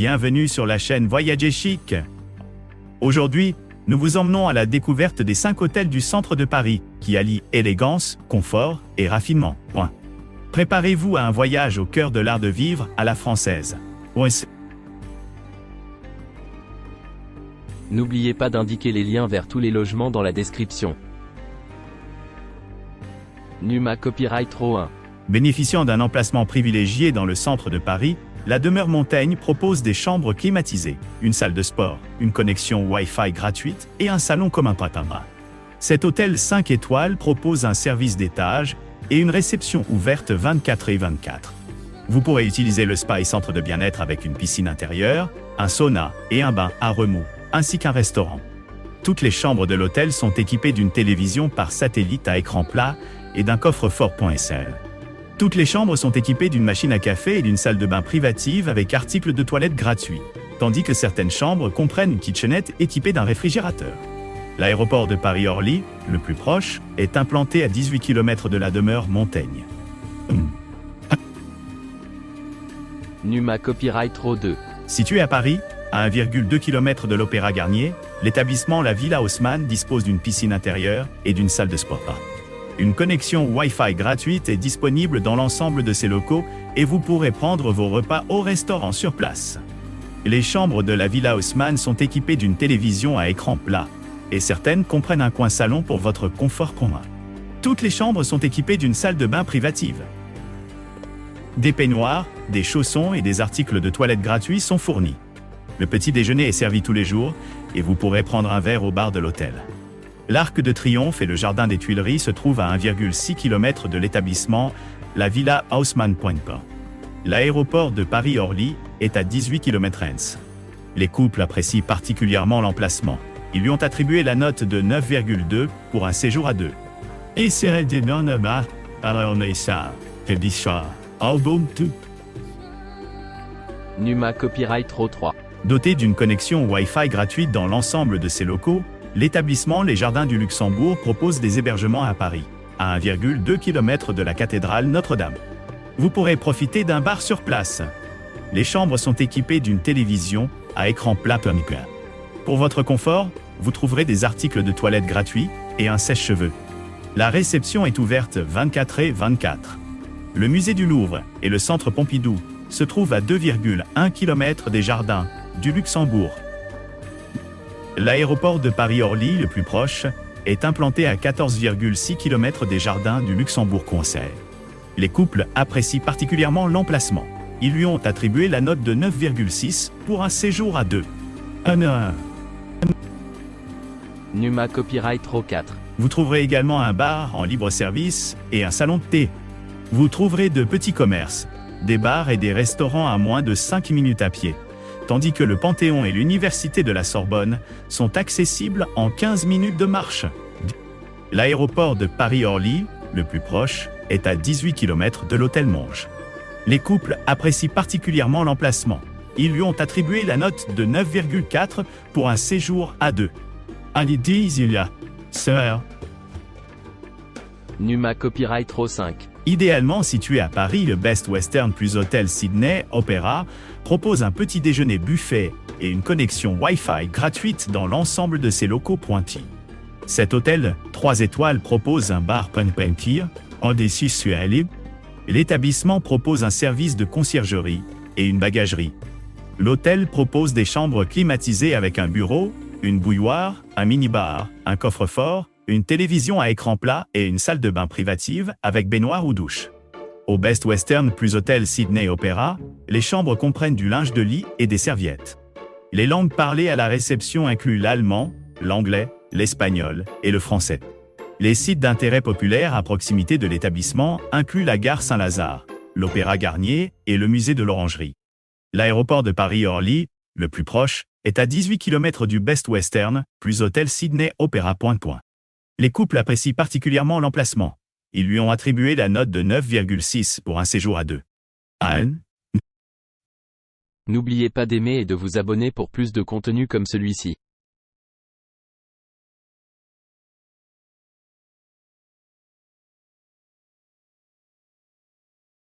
Bienvenue sur la chaîne Voyager Chic. Aujourd'hui, nous vous emmenons à la découverte des 5 hôtels du centre de Paris, qui allient élégance, confort et raffinement. Préparez-vous à un voyage au cœur de l'art de vivre à la française. N'oubliez pas d'indiquer les liens vers tous les logements dans la description. Numa Copyright Row 1. Bénéficiant d'un emplacement privilégié dans le centre de Paris, la demeure Montaigne propose des chambres climatisées, une salle de sport, une connexion Wi-Fi gratuite et un salon commun patindra. Cet hôtel 5 étoiles propose un service d'étage et une réception ouverte 24/24. Vous pourrez utiliser le spa et centre de bien-être avec une piscine intérieure, un sauna et un bain à remous, ainsi qu'un restaurant. Toutes les chambres de l'hôtel sont équipées d'une télévision par satellite à écran plat et d'un coffre-fort.sl. Toutes les chambres sont équipées d'une machine à café et d'une salle de bain privative avec articles de toilette gratuits, tandis que certaines chambres comprennent une kitchenette équipée d'un réfrigérateur. L'aéroport de Paris-Orly, le plus proche, est implanté à 18 km de la demeure Montaigne. Numa Copyright Row 2. Situé à Paris, à 1,2 km de l'Opéra Garnier, l'établissement La Villa Haussmann dispose d'une piscine intérieure et d'une salle de sport. Une connexion Wi-Fi gratuite est disponible dans l'ensemble de ces locaux et vous pourrez prendre vos repas au restaurant sur place. Les chambres de la Villa Haussmann sont équipées d'une télévision à écran plat et certaines comprennent un coin salon pour votre confort commun. Toutes les chambres sont équipées d'une salle de bain privative. Des peignoirs, des chaussons et des articles de toilette gratuits sont fournis. Le petit déjeuner est servi tous les jours et vous pourrez prendre un verre au bar de l'hôtel. L'Arc de Triomphe et le Jardin des Tuileries se trouvent à 1,6 km de l'établissement, la Villa Haussmann. L'aéroport de Paris-Orly est à 18 km. Les couples apprécient particulièrement l'emplacement. Ils lui ont attribué la note de 9,2 pour un séjour à deux. Et c'est des non-bas, alors on est ça, c'est dit ça, album tout. Numa Copyright Row 3. Doté d'une connexion Wi-Fi gratuite dans l'ensemble de ses locaux, l'établissement Les Jardins du Luxembourg propose des hébergements à Paris, à 1,2 km de la cathédrale Notre-Dame. Vous pourrez profiter d'un bar sur place. Les chambres sont équipées d'une télévision à écran plat. Pour votre confort, vous trouverez des articles de toilette gratuits et un sèche-cheveux. La réception est ouverte 24/24. Le musée du Louvre et le centre Pompidou se trouvent à 2,1 km des Jardins du Luxembourg. L'aéroport de Paris-Orly, le plus proche, est implanté à 14,6 km des Jardins du Luxembourg-Conseil. Les couples apprécient particulièrement l'emplacement. Ils lui ont attribué la note de 9,6 pour un séjour à deux. Numa Copyright Row 4. Vous trouverez également un bar en libre-service et un salon de thé. Vous trouverez de petits commerces, des bars et des restaurants à moins de 5 minutes à pied, tandis que le Panthéon et l'Université de la Sorbonne sont accessibles en 15 minutes de marche. L'aéroport de Paris-Orly, le plus proche, est à 18 km de l'hôtel Monge. Les couples apprécient particulièrement l'emplacement. Ils lui ont attribué la note de 9,4 pour un séjour à deux. Allez, dis-il, sœur. Numa Copyright Row 5. Idéalement situé à Paris, le Best Western plus Hôtel Sydney Opéra propose un petit déjeuner buffet et une connexion Wi-Fi gratuite dans l'ensemble de ses locaux pointis. Cet hôtel 3 étoiles propose un bar Penpentir, en décisuel. L'établissement propose un service de conciergerie et une bagagerie. L'hôtel propose des chambres climatisées avec un bureau, une bouilloire, un mini-bar, un coffre-fort, une télévision à écran plat et une salle de bain privative avec baignoire ou douche. Au Best Western plus Hôtel Sydney Opéra, les chambres comprennent du linge de lit et des serviettes. Les langues parlées à la réception incluent l'allemand, l'anglais, l'espagnol et le français. Les sites d'intérêt populaire à proximité de l'établissement incluent la gare Saint-Lazare, l'Opéra Garnier et le musée de l'Orangerie. L'aéroport de Paris-Orly, le plus proche, est à 18 km du Best Western plus Hôtel Sydney Opéra. Les couples apprécient particulièrement l'emplacement. Ils lui ont attribué la note de 9,6 pour un séjour à deux. N'oubliez pas d'aimer et de vous abonner pour plus de contenu comme celui-ci.